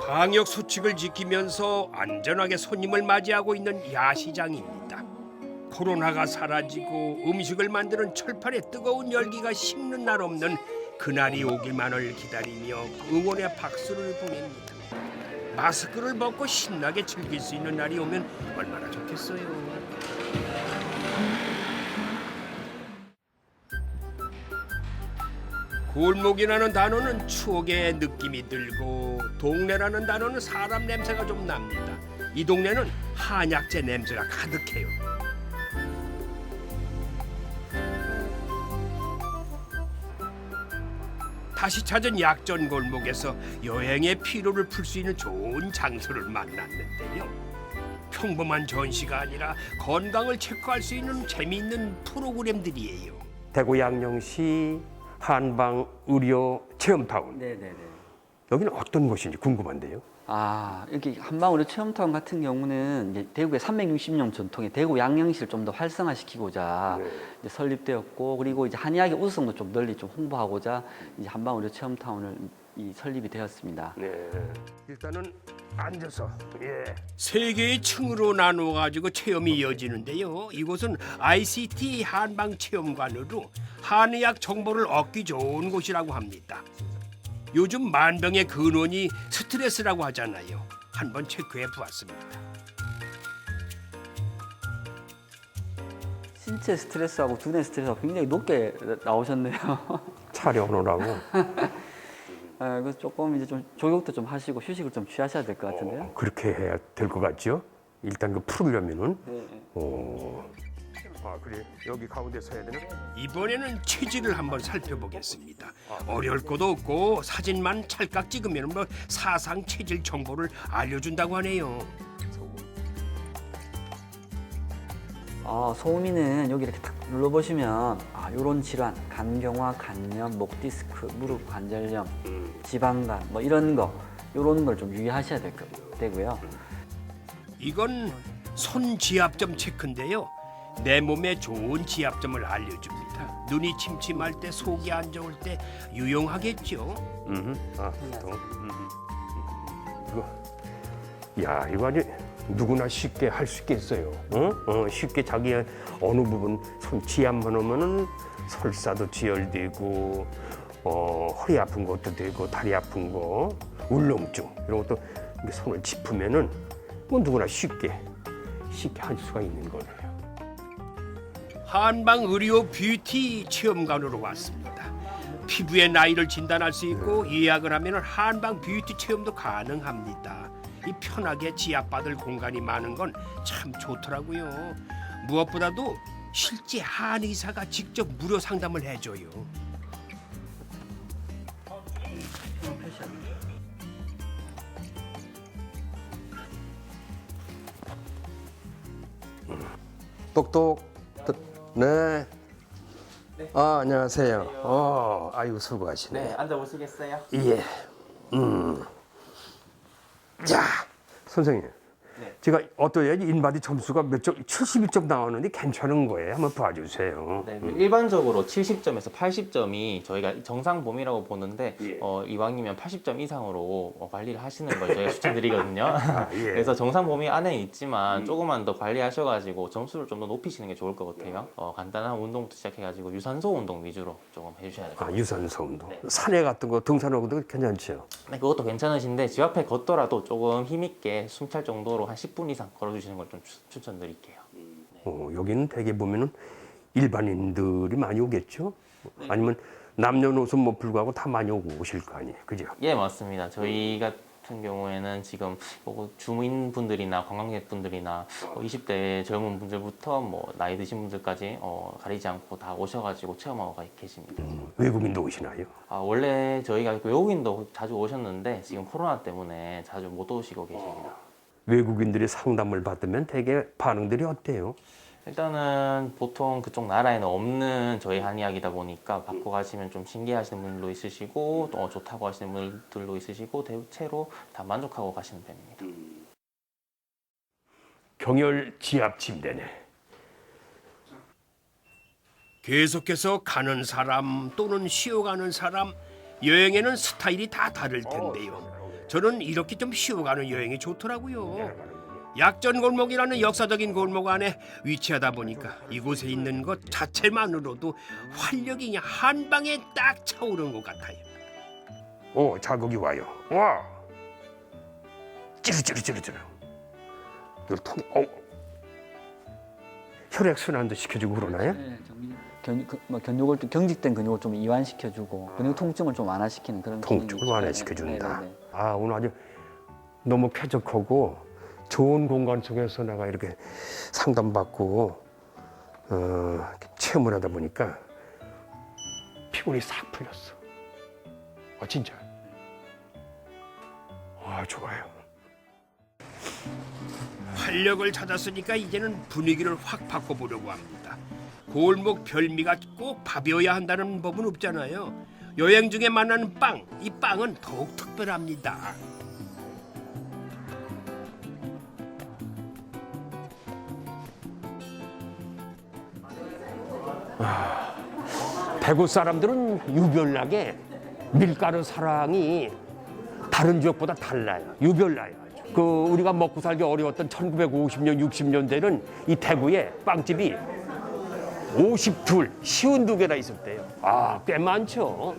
방역 수칙을 지키면서 안전하게 손님을 맞이하고 있는 야시장입니다. 코로나가 사라지고 음식을 만드는 철판에 뜨거운 열기가 식는 날 없는 그날이 오기만을 기다리며 응원의 박수를 보냅니다. 마스크를 벗고 신나게 즐길 수 있는 날이 오면 얼마나 좋겠어요. 골목이라는 단어는 추억의 느낌이 들고 동네라는 단어는 사람 냄새가 좀 납니다. 이 동네는 한약재 냄새가 가득해요. 다시 찾은 약전 골목에서 여행의 피로를 풀 수 있는 좋은 장소를 만났는데요. 평범한 전시가 아니라 건강을 체크할 수 있는 재미있는 프로그램들이에요. 대구 양령시 한방 의료 체험타운. 네네네. 여기는 어떤 곳인지 궁금한데요. 아, 여기 한방의료 체험타운 같은 경우는 이제 대구의 360년 전통의 대구 양령시를 좀 더 활성화시키고자 이제 설립되었고, 그리고 이제 한의학의 우수성도 좀 널리 좀 홍보하고자 이제 한방의료 체험타운을 설립이 되었습니다. 네. 일단은 앉아서. 예. 세 개의 층으로 나누어 가지고 체험이 이어지는데요. 이곳은 ICT 한방 체험관으로 한의학 정보를 얻기 좋은 곳이라고 합니다. 요즘 만병의 근원이 스트레스라고 하잖아요. 한번 체크해 보았습니다. 신체 스트레스하고 두뇌 스트레스가 굉장히 높게 나오셨네요. 촬영하느라고. 아, 그래서 조금 이제 좀 조격도 좀 하시고 휴식을 좀 취하셔야 될 것 같은데요. 그렇게 해야 될 것 같죠? 일단 그 풀으려면은. 네. 아, 그래. 여기 가운데 서야 되나? 이번에는 체질을 한번 살펴보겠습니다. 어려울 것도 없고 사진만 찰칵 찍으면 뭐 사상 체질 정보를 알려준다고 하네요. 소음이는 여기 이렇게 탁 눌러보시면 이런 질환, 간경화, 간염, 목 디스크, 무릎 관절염, 지방간 뭐 이런 걸 좀 유의하셔야 되고요. 이건 손 지압점 체크인데요. 내 몸에 좋은 지압점을 알려줍니다. 눈이 침침할 때, 속이 안 좋을 때 유용하겠죠. 아, 또. 이거, 이거 아주 누구나 쉽게 할 수 있겠어요. 쉽게 자기 어느 부분 손 지압만 하면은 설사도 지혈되고, 허리 아픈 것도 되고, 다리 아픈 거, 울렁증 이런 것도 이렇게 손을 짚으면은 뭐 누구나 쉽게 할 수가 있는 거네요. 한방 의료 뷰티 체험관으로 왔습니다. 피부의 나이를 진단할 수 있고 예약을 하면 한방 뷰티 체험도 가능합니다. 이 편하게 지압받을 공간이 많은 건 참 좋더라고요. 무엇보다도 실제 한의사가 직접 무료 상담을 해줘요. 똑똑. 네. 안녕하세요. 아이고 수고하시네. 네, 앉아보시겠어요? 예. 자, 선생님. 네. 제가 어떠해요? 인바디 점수가 몇 점, 71점 나왔는데 괜찮은 거예요. 한번 봐주세요. 네, 일반적으로 70점에서 80점이 저희가 정상 범위라고 보는데 예. 이왕이면 80점 이상으로 관리를 하시는 걸 저희가 추천드리거든요. 예. 그래서 정상 범위 안에 있지만 조금만 더 관리하셔가지고 점수를 좀 더 높이시는 게 좋을 것 같아요. 간단한 운동부터 시작해가지고 유산소 운동 위주로 조금 해주셔야 돼요. 아, 유산소 운동. 네. 산에 같은 거 등산하고도 괜찮죠. 네, 그것도 괜찮으신데 집 앞에 걷더라도 조금 힘있게 숨 찰 정도로 한 10분 이상 걸어주시는 걸 좀 추천드릴게요. 여기는 대개 보면은 일반인들이 많이 오겠죠? 아니면 남녀노소 뭐 불구하고 다 많이 오고 오실 거 아니에요. 그죠? 예, 맞습니다. 저희 같은 경우에는 지금 주민분들이나 관광객분들이나 20대 젊은 분들부터 뭐 나이 드신 분들까지 가리지 않고 다 오셔가지고 체험하고 계십니다. 외국인도 오시나요? 아, 원래 저희가 외국인도 자주 오셨는데 지금 코로나 때문에 자주 못 오시고 계십니다. 외국인들이 상담을 받으면 대개 반응들이 어때요? 일단은 보통 그쪽 나라에는 없는 저희 한의학이다 보니까 받고 가시면 좀 신기해하시는 분들도 있으시고 또 좋다고 하시는 분들도 있으시고 대체로 다 만족하고 가시는 편입니다. 경열 지압 침대네. 계속해서 가는 사람 또는 쉬어가는 사람 여행에는 스타일이 다 다를 텐데요. 저는 이렇게 좀 쉬어가는 여행이 좋더라고요. 약전 골목이라는 역사적인 골목 안에 위치하다 보니까 이곳에 있는 것 자체만으로도 활력이 그냥 한 방에 딱 차오르는 것 같아요. 자극이 와요. 와! 찌르찌르찌르찌르. 혈액 순환도 시켜주고 그러나요? 네, 근육을 좀 경직된 근육을 좀 이완시켜주고 근육 통증을 좀 완화시키는 그런 통증을 기능이 있죠. 완화시켜준다. 네, 네, 네. 아, 오늘 아주 너무 쾌적하고 좋은 공간 속에서 내가 이렇게 상담받고 이렇게 체험을 하다 보니까 피곤이 싹 풀렸어. 진짜. 좋아요. 활력을 찾았으니까 이제는 분위기를 확 바꿔보려고 합니다. 골목 별미가 꼭 밥이어야 한다는 법은 없잖아요. 여행 중에 만나는 빵, 이 빵은 더욱 특별합니다. 대구 사람들은 유별나게 밀가루 사랑이 다른 지역보다 달라요. 유별나요. 우리가 먹고 살기 어려웠던 1950년, 60년대는 이 대구에 빵집이 52, 52개나 있었대요. 꽤 많죠.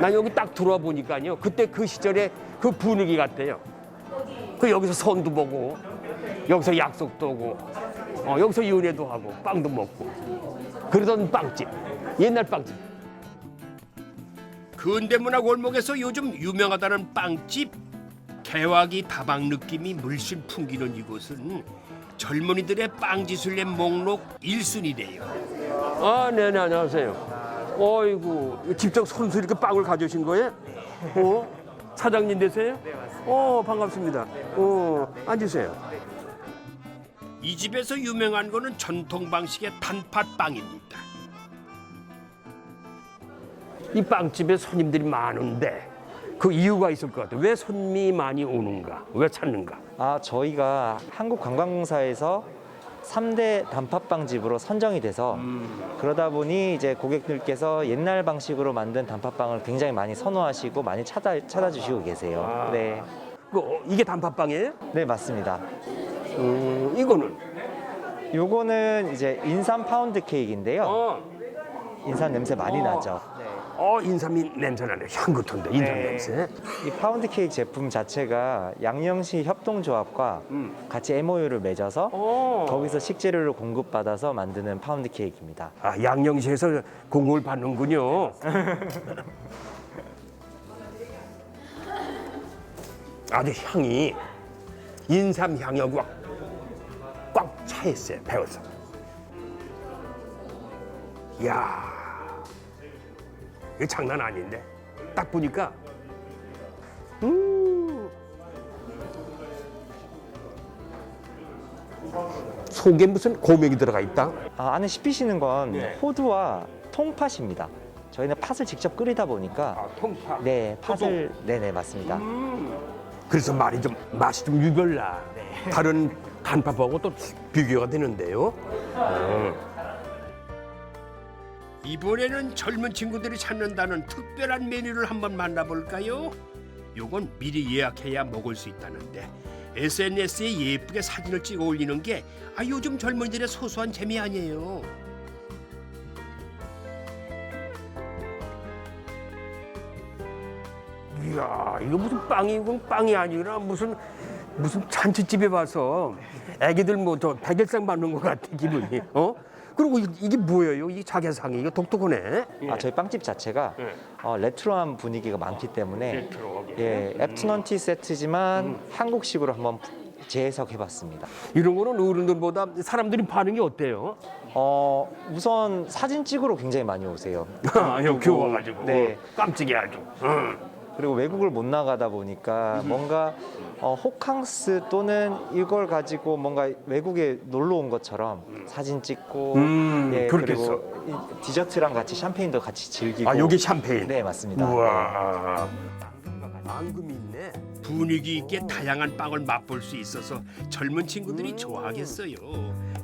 난 여기 딱 들어와 보니까요. 그때 그 시절에 그 분위기 같아요. 여기서 선도 보고, 여기서 약속도 오고, 여기서 연애도 하고, 빵도 먹고. 그러던 빵집, 옛날 빵집. 근대문화 골목에서 요즘 유명하다는 빵집 개화기 다방 느낌이 물씬 풍기는 이곳은 젊은이들의 빵지술의 목록 1순위래요. 네네, 안녕하세요. 어이구, 직접 손수 이렇게 빵을 가져오신 거예요? 사장님 되세요? 네, 맞습니다. 반갑습니다. 앉으세요. 이 집에서 유명한 거는 전통 방식의 단팥빵입니다. 이 빵집에 손님들이 많은데 그 이유가 있을 것 같아요. 왜 손님이 많이 오는가? 왜 찾는가? 저희가 한국관광공사에서 3대 단팥빵집으로 선정이 돼서 그러다 보니 이제 고객들께서 옛날 방식으로 만든 단팥빵을 굉장히 많이 선호하시고 많이 찾아주시고 계세요. 네. 이게 단팥빵이에요? 네, 맞습니다. 이거는? 요거는 이제 인삼 파운드 케이크인데요. 인삼 냄새 많이 나죠. 인삼이 냄새 나네. 향긋한데 인삼 냄새. 이 파운드 케이크 제품 자체가 양령시 협동조합과 같이 MOU를 맺어서 거기서 식재료를 공급받아서 만드는 파운드 케이크입니다. 양령시에서 공급을 받는군요. 아주 향이 인삼 향하고 꽉 차 있어요. 배워서. 이야. 이거 장난 아닌데 딱 보니까 속에 무슨 고명이 들어가 있다? 안에 씹히시는 건 호두와 통팥입니다. 저희는 팥을 직접 끓이다 보니까 통팥. 네, 팥을 네네 맞습니다. 그래서 맛이 좀 유별나. 다른 단팥빵하고 또 비교가 되는데요. 이번에는 젊은 친구들이 찾는다는 특별한 메뉴를 한번 만나볼까요? 요건 미리 예약해야 먹을 수 있다는데 SNS에 예쁘게 사진을 찍어 올리는 게 요즘 젊은이들의 소소한 재미 아니에요. 이야, 이거 무슨 빵이고 빵이 아니라 무슨 잔치집에 와서 애기들 뭐 저 백일상 받는 것 같아 기분이. 그리고 이게 뭐예요? 이 자개상이 이거 독특하네. 저희 빵집 자체가 레트로한 분위기가 많기 때문에 애프터넌티 세트지만 한국식으로 한번 재해석해봤습니다. 이런 거는 어른들보다 사람들이 반응이 어때요? 우선 사진 찍으러 굉장히 많이 오세요. 형 귀여워가지고. 네. 깜찍해 아주. 그리고 외국을 못 나가다 보니까 뭔가 호캉스 또는 이걸 가지고 뭔가 외국에 놀러 온 것처럼 사진 찍고 그렇겠어. 그리고 디저트랑 같이 샴페인도 같이 즐기고. 여기 샴페인. 네, 맞습니다. 우와. 앙금이 있네. 분위기 있게 다양한 빵을 맛볼 수 있어서 젊은 친구들이 좋아하겠어요.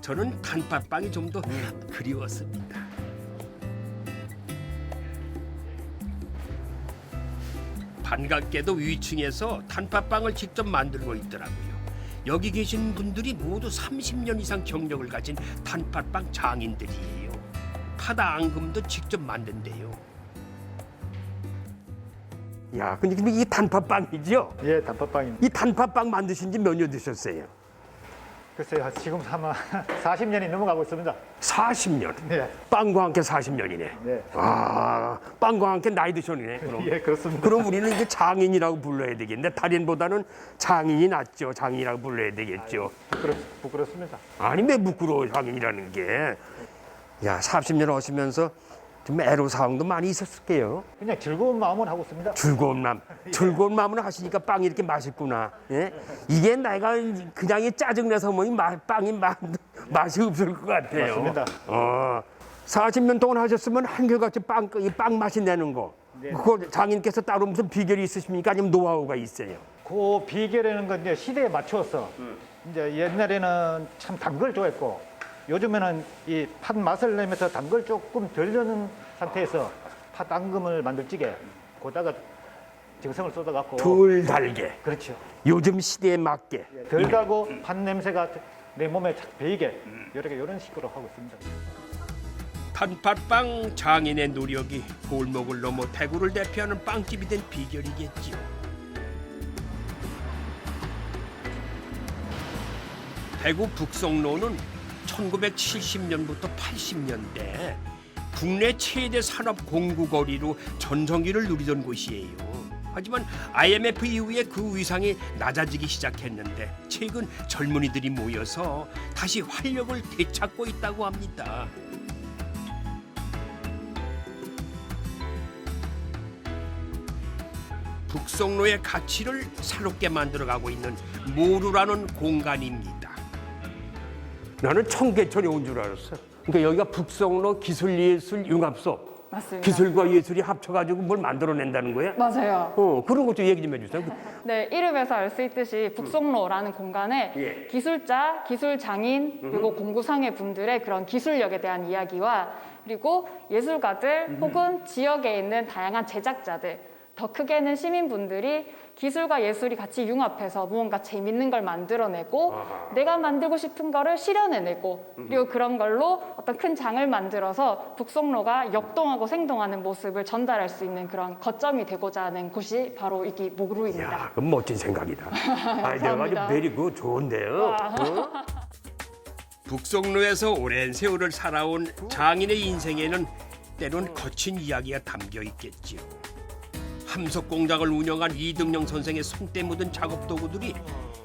저는 단팥빵이 좀 더 그리웠습니다. 반갑게도 위층에서 단팥빵을 직접 만들고 있더라고요. 여기 계신 분들이 모두 30년 이상 경력을 가진 단팥빵 장인들이에요. 파다 앙금도 직접 만든대요. 야, 근데 이 단팥빵이죠? 예, 단팥빵입니다. 이 단팥빵 만드신 지 몇 년 되셨어요? 글쎄요, 지금 아마 40년이 넘어가고 있습니다. 40년. 네. 빵과 함께 40년이네. 네. 빵과 함께 나이 드셨네. 그럼. 예, 그렇습니다. 그럼 우리는 이제 장인이라고 불러야 되겠는데 달인보다는 장인이 낫죠. 장인이라고 불러야 되겠죠. 부끄럽습니다. 아니 왜 부끄러워 장인이라는 게. 야, 30년 하시면서 좀 애로사항도 많이 있었을게요. 그냥 즐거운 마음을 하고 있습니다. 즐거운 마음으로 하시니까 빵이 이렇게 맛있구나. 예? 이게 내가 그냥 짜증내서 뭐니 빵이 맛이 없을 것 같아요. 맞습니다. 40년 동안 하셨으면 한결같이 빵 맛이 내는 거. 네. 그거 장인께서 따로 무슨 비결이 있으십니까? 아니면 노하우가 있어요? 그 비결이라는 건 이제 시대에 맞추어서 이제 옛날에는 참 단 걸 좋아했고 요즘에는 이 팥 맛을 내면서 단 걸 조금 덜 넣는 상태에서 팥 앙금을 만들 찌개 거기다가 정성을 쏟아갖고 덜 달게. 그렇죠. 요즘 시대에 맞게. 덜 달고 팥 냄새가 내 몸에 착 배이게 이런 식으로 하고 있습니다. 단팥빵 장인의 노력이 골목을 넘어 대구를 대표하는 빵집이 된 비결이겠지요. 대구 북성로는 1970년부터 80년대 국내 최대 산업 공구거리로 전성기를 누리던 곳이에요. 하지만 IMF 이후에 그 위상이 낮아지기 시작했는데 최근 젊은이들이 모여서 다시 활력을 되찾고 있다고 합니다. 북성로의 가치를 새롭게 만들어가고 있는 모루라는 공간입니다. 나는 청계천에 온 줄 알았어. 그러니까 여기가 북성로 기술예술융합소. 맞습니다. 기술과 예술이 합쳐가지고 뭘 만들어낸다는 거야? 맞아요. 그런 것 좀 얘기 좀 해주세요. 네, 이름에서 알 수 있듯이 북성로라는 공간에 예. 기술자, 기술장인, 그리고 공구상의 분들의 그런 기술력에 대한 이야기와 그리고 예술가들 혹은 지역에 있는 다양한 제작자들, 더 크게는 시민분들이 기술과 예술이 같이 융합해서 무언가 재밌는 걸 만들어내고 내가 만들고 싶은 거를 실현해내고 그리고 그런 걸로 어떤 큰 장을 만들어서 북성로가 역동하고 생동하는 모습을 전달할 수 있는 그런 거점이 되고자 하는 곳이 바로 이 모루입니다. 야, 그건 멋진 생각이다. 아이디어가 아주 매리고 좋은데요. 북성로에서 오랜 세월을 살아온 장인의 인생에는 때론 거친 이야기가 담겨 있겠지요. 함석 공장을 운영한 이등령 선생의 손때 묻은 작업 도구들이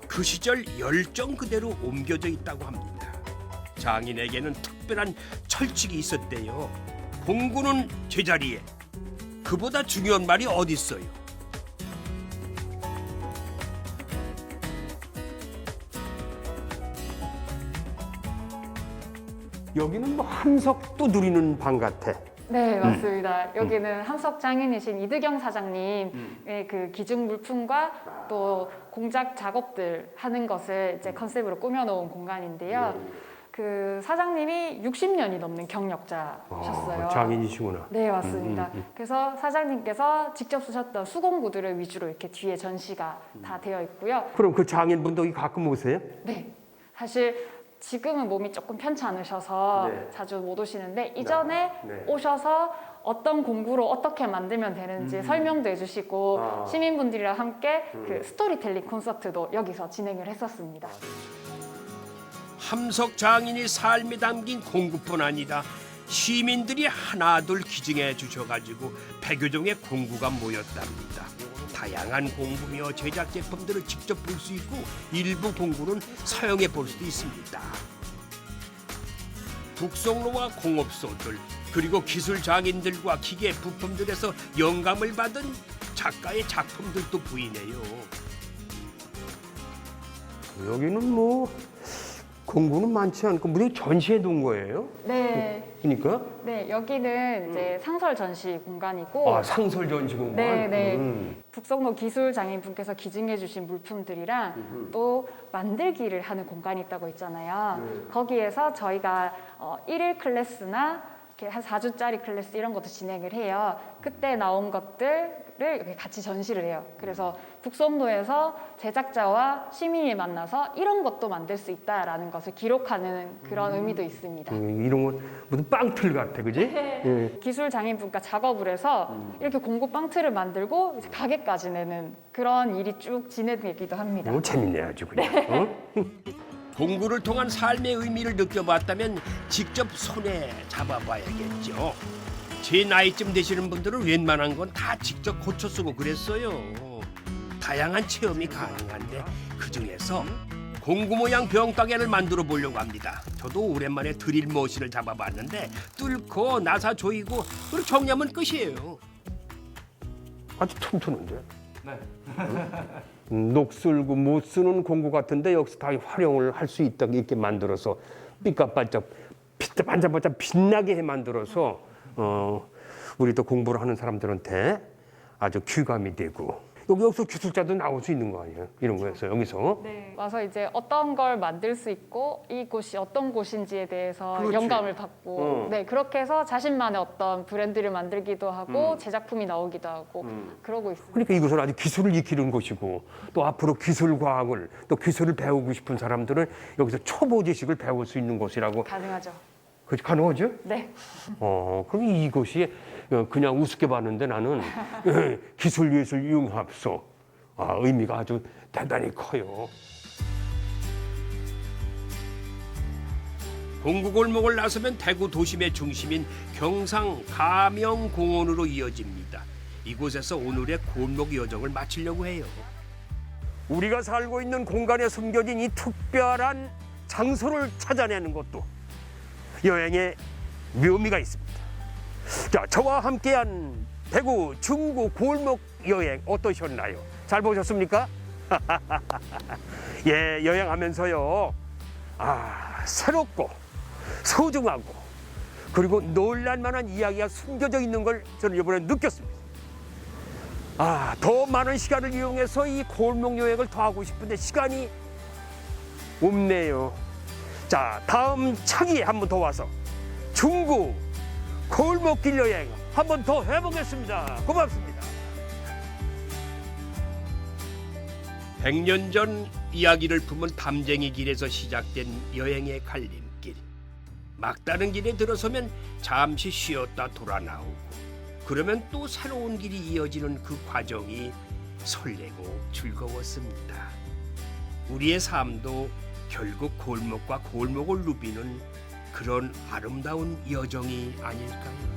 그 시절 열정 그대로 옮겨져 있다고 합니다. 장인에게는 특별한 철칙이 있었대요. 공구는 제자리에. 그보다 중요한 말이 어디 있어요? 여기는 뭐 함석도 누리는 방 같아. 네, 맞습니다. 여기는 함석 장인이신 이드경 사장님의 그 기증 물품과 또 공작 작업들 하는 것을 이제 컨셉으로 꾸며놓은 공간인데요. 그 사장님이 60년이 넘는 경력자셨어요. 장인이시구나. 네, 맞습니다. 그래서 사장님께서 직접 쓰셨던 수공구들을 위주로 이렇게 뒤에 전시가 다 되어 있고요. 그럼 그 장인분도 여기 가끔 오세요? 네, 사실 지금은 몸이 조금 편찮으셔서 네. 자주 못 오시는데 이전에 네. 오셔서 어떤 공구로 어떻게 만들면 되는지 설명도 해주시고 시민분들이랑 함께 그 스토리텔링 콘서트도 여기서 진행을 했었습니다. 함석 장인의 삶에 담긴 공구뿐 아니라 시민들이 하나둘 기증해 주셔가지고 100여 종의 공구가 모였답니다. 다양한 공구며 제작 제품들을 직접 볼 수 있고 일부 공구는 사용해 볼 수도 있습니다. 북송로와 공업소들 그리고 기술 장인들과 기계 부품들에서 영감을 받은 작가의 작품들도 보이네요. 여기는 뭐 공구는 많지 않고 무대 전시해 둔 거예요? 네, 그러니까? 네 여기는 이제 상설 전시 공간이고 아, 상설 전시 공간. 네, 네. 북성로 기술 장인분께서 기증해주신 물품들이랑 또 만들기를 하는 공간이 있다고 있잖아요. 거기에서 저희가 1일 클래스나 이렇게 한 4주짜리 클래스 이런 것도 진행을 해요. 그때 나온 것들을 이렇게 같이 전시를 해요. 그래서 북성로에서 제작자와 시민이 만나서 이런 것도 만들 수 있다라는 것을 기록하는 그런 의미도 있습니다. 이런 건 무슨 빵틀 같아, 그지? 예. 기술 장인분과 작업을 해서 이렇게 공구 빵틀을 만들고 이제 가게까지 내는 그런 일이 쭉 진행되기도 합니다. 재밌네 아주 그냥. 어? 공구를 통한 삶의 의미를 느껴봤다면 직접 손에 잡아봐야겠죠. 제 나이쯤 되시는 분들은 웬만한 건 다 직접 고쳐 쓰고 그랬어요. 다양한 체험이 가능한데 그중에서 공구 모양 병가게를 만들어 보려고 합니다. 저도 오랜만에 드릴 머신을 잡아봤는데 뚫고 나사 조이고 그리고 정리하면 끝이에요. 아주 튼튼한데. 네. 녹슬고 못 쓰는 공구 같은데 여기서 다 활용을 할 수 있게 만들어서 삐까반짝 반짝반짝 빛나게 해 만들어서 우리 또 공부를 하는 사람들한테 아주 귀감이 되고 여기서 기술자도 나올 수 있는 거 아니에요? 이런 거에서 여기서. 네. 와서 이제 어떤 걸 만들 수 있고 이곳이 어떤 곳인지에 대해서 그렇지. 영감을 받고 네 그렇게 해서 자신만의 어떤 브랜드를 만들기도 하고 제작품이 나오기도 하고 그러고 있습니다. 그러니까 이것은 아주 기술을 익히는 곳이고 또 앞으로 기술 과학을 또 기술을 배우고 싶은 사람들은 여기서 초보 지식을 배울 수 있는 곳이라고. 가능하죠. 그렇지 가능하죠? 네. 그럼 이곳이 그냥 우습게 봤는데 나는 기술예술융합소 의미가 아주 대단히 커요. 공구골목을 나서면 대구 도심의 중심인 경상 가명공원으로 이어집니다. 이곳에서 오늘의 골목 여정을 마치려고 해요. 우리가 살고 있는 공간에 숨겨진 이 특별한 장소를 찾아내는 것도 여행의 묘미가 있습니다. 자, 저와 함께한 대구 중구 골목 여행 어떠셨나요? 잘 보셨습니까? 예, 여행하면서요. 새롭고 소중하고 그리고 놀랄만한 이야기가 숨겨져 있는 걸 저는 이번에 느꼈습니다. 더 많은 시간을 이용해서 이 골목 여행을 더 하고 싶은데 시간이 없네요. 자, 다음 차기에 한 번 더 와서 중구 골목길 여행 한 번 더 해보겠습니다. 고맙습니다. 100년 전 이야기를 품은 담쟁이 길에서 시작된 여행의 갈림길. 막다른 길에 들어서면 잠시 쉬었다 돌아 나오고 그러면 또 새로운 길이 이어지는 그 과정이 설레고 즐거웠습니다. 우리의 삶도 결국 골목과 골목을 누비는 그런 아름다운 여정이 아닐까요?